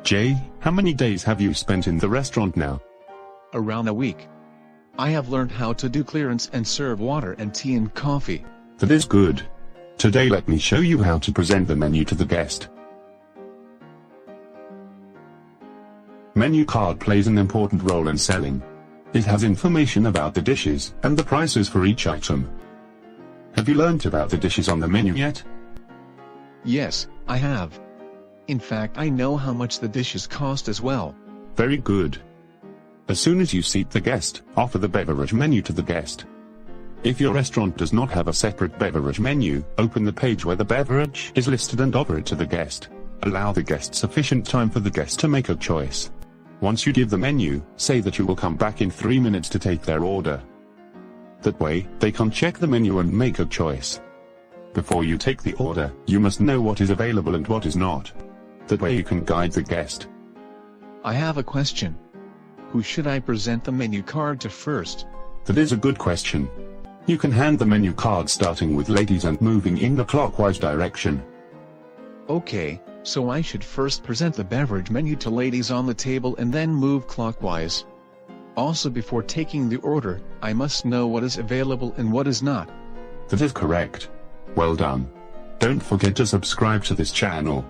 Jay, how many days have you spent in the restaurant now? Around a week. I have learned how to do clearance and serve water and tea and coffee. That is good. Today let me show you how to present the menu to the guest. Menu card plays an important role in selling. It has information about the dishes and the prices for each item. Have you learnt about the dishes on the menu yet? Yes, I have. In fact, I know how much the dishes cost as well. Very good. As soon as you seat the guest, offer the beverage menu to the guest. If your restaurant does not have a separate beverage menu, open the page where the beverage is listed and offer it to the guest. Allow the guest sufficient time for the guest to make a choice. Once you give the menu, say that you will come back in 3 minutes to take their order. That way, they can check the menu and make a choice. Before you take the order, you must know what is available and what is not. That way you can guide the guest. I have a question. Who should I present the menu card to first? That is a good question. You can hand the menu card starting with ladies and moving in the clockwise direction. Okay, so I should first present the beverage menu to ladies on the table and then move clockwise. Also, before taking the order, I must know what is available and what is not. That is correct. Well done. Don't forget to subscribe to this channel.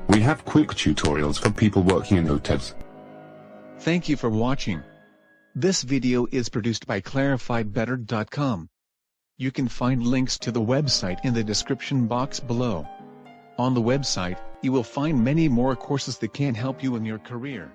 We have quick tutorials for people working in hotels. Thank you for watching. This video is produced by clarifiedbetter.com. You can find links to the website in the description box below. On the website, you will find many more courses that can help you in your career.